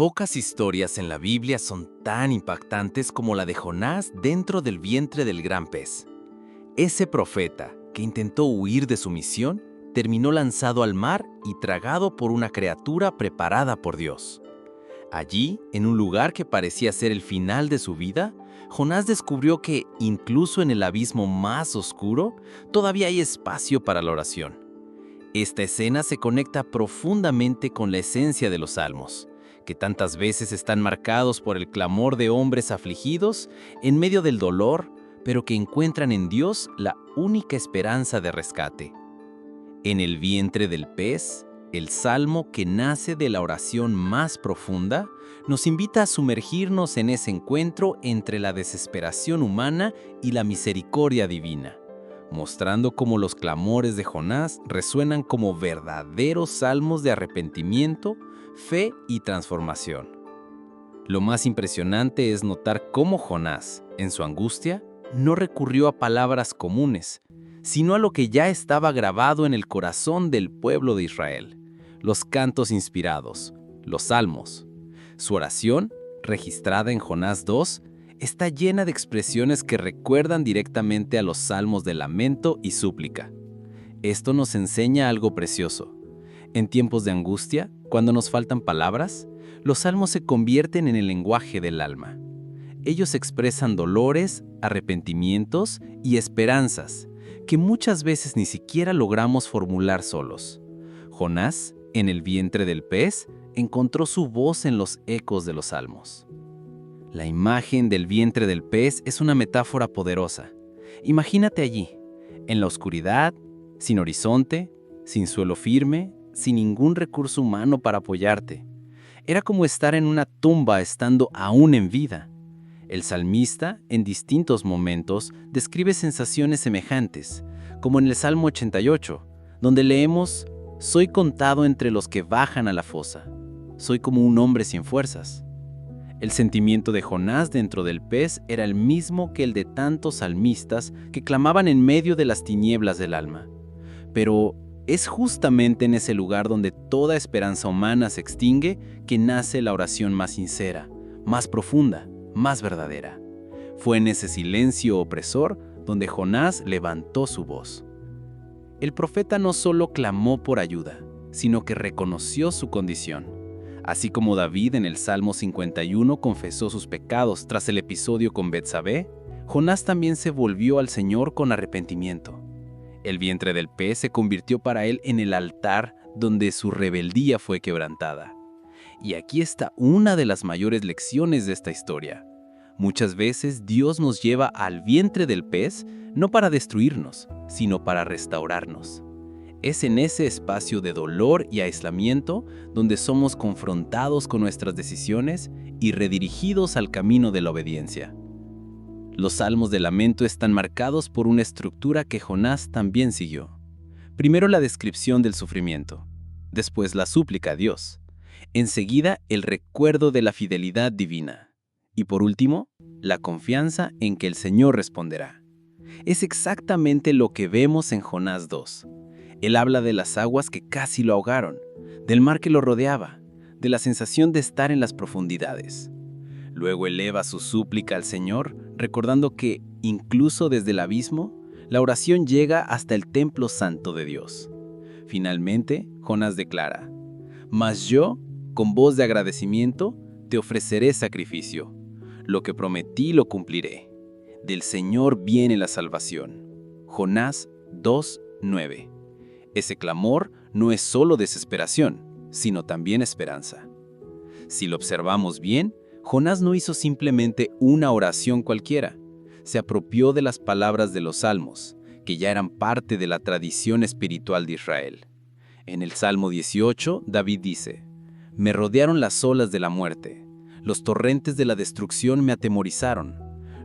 Pocas historias en la Biblia son tan impactantes como la de Jonás dentro del vientre del gran pez. Ese profeta, que intentó huir de su misión, terminó lanzado al mar y tragado por una criatura preparada por Dios. Allí, en un lugar que parecía ser el final de su vida, Jonás descubrió que, incluso en el abismo más oscuro, todavía hay espacio para la oración. Esta escena se conecta profundamente con la esencia de los Salmos, que tantas veces están marcados por el clamor de hombres afligidos en medio del dolor, pero que encuentran en Dios la única esperanza de rescate. En el vientre del pez, el salmo que nace de la oración más profunda, nos invita a sumergirnos en ese encuentro entre la desesperación humana y la misericordia divina, mostrando cómo los clamores de Jonás resuenan como verdaderos salmos de arrepentimiento, fe y transformación. Lo más impresionante es notar cómo Jonás, en su angustia, no recurrió a palabras comunes, sino a lo que ya estaba grabado en el corazón del pueblo de Israel: los cantos inspirados, los salmos. Su oración, registrada en Jonás 2, está llena de expresiones que recuerdan directamente a los salmos de lamento y súplica. Esto nos enseña algo precioso. En tiempos de angustia, cuando nos faltan palabras, los salmos se convierten en el lenguaje del alma. Ellos expresan dolores, arrepentimientos y esperanzas que muchas veces ni siquiera logramos formular solos. Jonás, en el vientre del pez, encontró su voz en los ecos de los salmos. La imagen del vientre del pez es una metáfora poderosa. Imagínate allí, en la oscuridad, sin horizonte, sin suelo firme, sin ningún recurso humano para apoyarte. Era como estar en una tumba estando aún en vida. El salmista, en distintos momentos, describe sensaciones semejantes, como en el Salmo 88, donde leemos: «Soy contado entre los que bajan a la fosa. Soy como un hombre sin fuerzas». El sentimiento de Jonás dentro del pez era el mismo que el de tantos salmistas que clamaban en medio de las tinieblas del alma. Pero es justamente en ese lugar donde toda esperanza humana se extingue que nace la oración más sincera, más profunda, más verdadera. Fue en ese silencio opresor donde Jonás levantó su voz. El profeta no solo clamó por ayuda, sino que reconoció su condición. Así como David en el Salmo 51 confesó sus pecados tras el episodio con Betsabé, Jonás también se volvió al Señor con arrepentimiento. El vientre del pez se convirtió para él en el altar donde su rebeldía fue quebrantada. Y aquí está una de las mayores lecciones de esta historia. Muchas veces Dios nos lleva al vientre del pez no para destruirnos, sino para restaurarnos. Es en ese espacio de dolor y aislamiento donde somos confrontados con nuestras decisiones y redirigidos al camino de la obediencia. Los salmos de lamento están marcados por una estructura que Jonás también siguió. Primero la descripción del sufrimiento, después la súplica a Dios, enseguida el recuerdo de la fidelidad divina y por último, la confianza en que el Señor responderá. Es exactamente lo que vemos en Jonás 2. Él habla de las aguas que casi lo ahogaron, del mar que lo rodeaba, de la sensación de estar en las profundidades. Luego eleva su súplica al Señor, recordando que, incluso desde el abismo, la oración llega hasta el templo santo de Dios. Finalmente, Jonás declara: «Mas yo, con voz de agradecimiento, te ofreceré sacrificio. Lo que prometí lo cumpliré. Del Señor viene la salvación». Jonás 2:9. Ese clamor no es solo desesperación, sino también esperanza. Si lo observamos bien, Jonás no hizo simplemente una oración cualquiera. Se apropió de las palabras de los salmos, que ya eran parte de la tradición espiritual de Israel. En el Salmo 18, David dice: «Me rodearon las olas de la muerte, los torrentes de la destrucción me atemorizaron,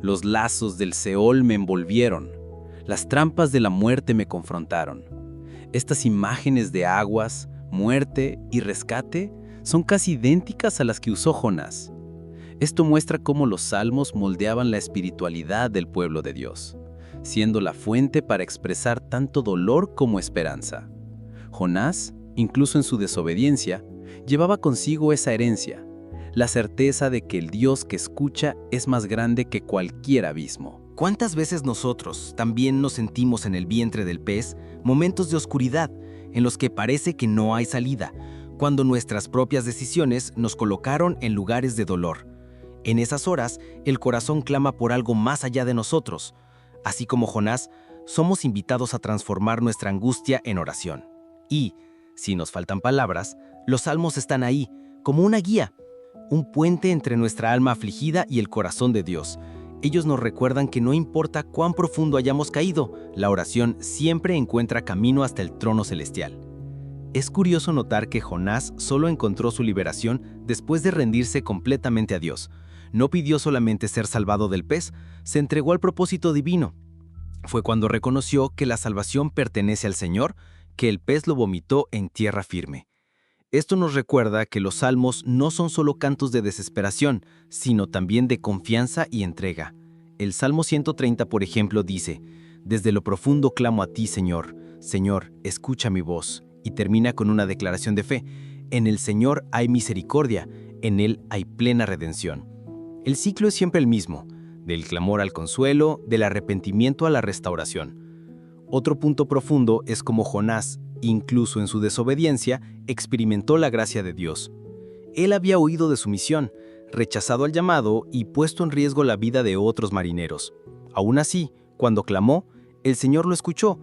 los lazos del Seol me envolvieron, las trampas de la muerte me confrontaron». Estas imágenes de aguas, muerte y rescate son casi idénticas a las que usó Jonás. Esto muestra cómo los salmos moldeaban la espiritualidad del pueblo de Dios, siendo la fuente para expresar tanto dolor como esperanza. Jonás, incluso en su desobediencia, llevaba consigo esa herencia, la certeza de que el Dios que escucha es más grande que cualquier abismo. ¿Cuántas veces nosotros también nos sentimos en el vientre del pez momentos de oscuridad en los que parece que no hay salida, cuando nuestras propias decisiones nos colocaron en lugares de dolor? En esas horas, el corazón clama por algo más allá de nosotros. Así como Jonás, somos invitados a transformar nuestra angustia en oración. Y, si nos faltan palabras, los salmos están ahí, como una guía, un puente entre nuestra alma afligida y el corazón de Dios. Ellos nos recuerdan que no importa cuán profundo hayamos caído, la oración siempre encuentra camino hasta el trono celestial. Es curioso notar que Jonás solo encontró su liberación después de rendirse completamente a Dios. No pidió solamente ser salvado del pez, se entregó al propósito divino. Fue cuando reconoció que la salvación pertenece al Señor, que el pez lo vomitó en tierra firme. Esto nos recuerda que los salmos no son solo cantos de desesperación, sino también de confianza y entrega. El Salmo 130, por ejemplo, dice: «Desde lo profundo clamo a ti, Señor. Señor, escucha mi voz». Y termina con una declaración de fe: «En el Señor hay misericordia, en Él hay plena redención». El ciclo es siempre el mismo, del clamor al consuelo, del arrepentimiento a la restauración. Otro punto profundo es cómo Jonás, incluso en su desobediencia, experimentó la gracia de Dios. Él había huido de su misión, rechazado el llamado y puesto en riesgo la vida de otros marineros. Aún así, cuando clamó, el Señor lo escuchó.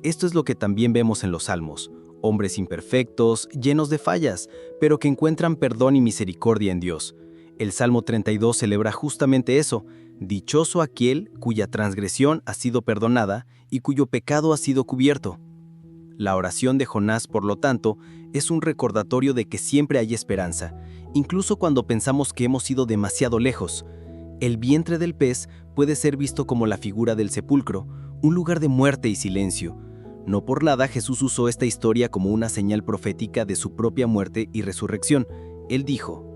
Esto es lo que también vemos en los Salmos: hombres imperfectos, llenos de fallas, pero que encuentran perdón y misericordia en Dios. El Salmo 32 celebra justamente eso: dichoso aquel cuya transgresión ha sido perdonada y cuyo pecado ha sido cubierto. La oración de Jonás, por lo tanto, es un recordatorio de que siempre hay esperanza, incluso cuando pensamos que hemos ido demasiado lejos. El vientre del pez puede ser visto como la figura del sepulcro, un lugar de muerte y silencio. No por nada Jesús usó esta historia como una señal profética de su propia muerte y resurrección. Él dijo: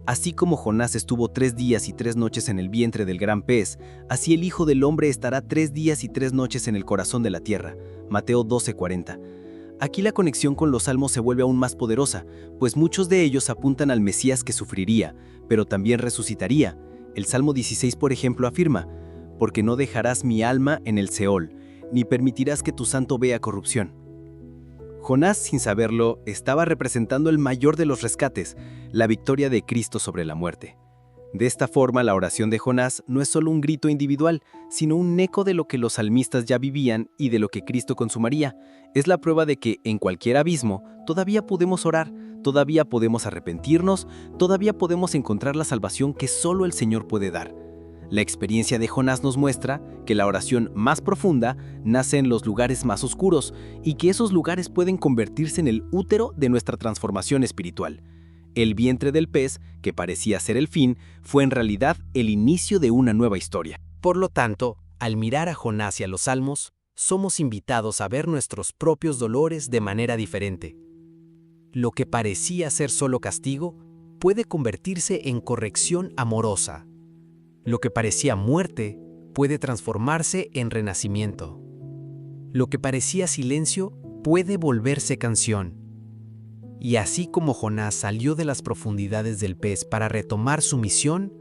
«Así como Jonás estuvo 3 días y 3 noches en el vientre del gran pez, así el Hijo del Hombre estará 3 días y 3 noches en el corazón de la tierra». Mateo 12:40. Aquí la conexión con los salmos se vuelve aún más poderosa, pues muchos de ellos apuntan al Mesías que sufriría, pero también resucitaría. El Salmo 16, por ejemplo, afirma: «Porque no dejarás mi alma en el Seol, ni permitirás que tu santo vea corrupción». Jonás, sin saberlo, estaba representando el mayor de los rescates, la victoria de Cristo sobre la muerte. De esta forma, la oración de Jonás no es solo un grito individual, sino un eco de lo que los salmistas ya vivían y de lo que Cristo consumaría. Es la prueba de que, en cualquier abismo, todavía podemos orar, todavía podemos arrepentirnos, todavía podemos encontrar la salvación que solo el Señor puede dar. La experiencia de Jonás nos muestra que la oración más profunda nace en los lugares más oscuros y que esos lugares pueden convertirse en el útero de nuestra transformación espiritual. El vientre del pez, que parecía ser el fin, fue en realidad el inicio de una nueva historia. Por lo tanto, al mirar a Jonás y a los Salmos, somos invitados a ver nuestros propios dolores de manera diferente. Lo que parecía ser solo castigo puede convertirse en corrección amorosa. Lo que parecía muerte puede transformarse en renacimiento. Lo que parecía silencio puede volverse canción. Y así como Jonás salió de las profundidades del pez para retomar su misión,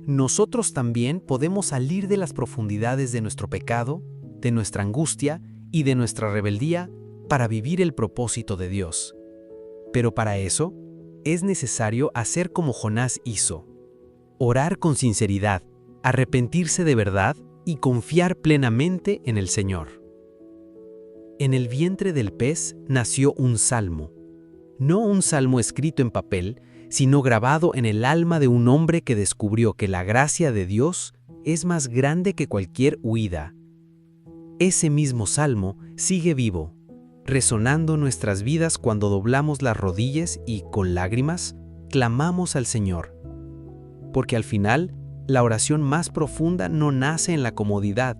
nosotros también podemos salir de las profundidades de nuestro pecado, de nuestra angustia y de nuestra rebeldía para vivir el propósito de Dios. Pero para eso, es necesario hacer como Jonás hizo: orar con sinceridad, arrepentirse de verdad y confiar plenamente en el Señor. En el vientre del pez nació un salmo. No un salmo escrito en papel, sino grabado en el alma de un hombre que descubrió que la gracia de Dios es más grande que cualquier huida. Ese mismo salmo sigue vivo, resonando en nuestras vidas cuando doblamos las rodillas y, con lágrimas, clamamos al Señor. Porque al final, la oración más profunda no nace en la comodidad,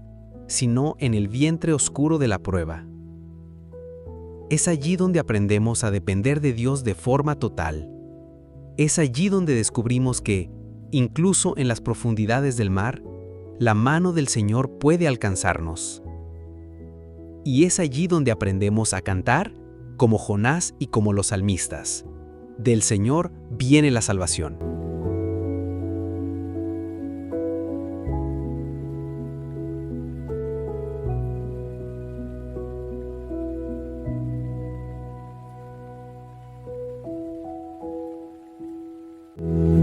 sino en el vientre oscuro de la prueba. Es allí donde aprendemos a depender de Dios de forma total. Es allí donde descubrimos que, incluso en las profundidades del mar, la mano del Señor puede alcanzarnos. Y es allí donde aprendemos a cantar, como Jonás y como los salmistas: del Señor viene la salvación. vida.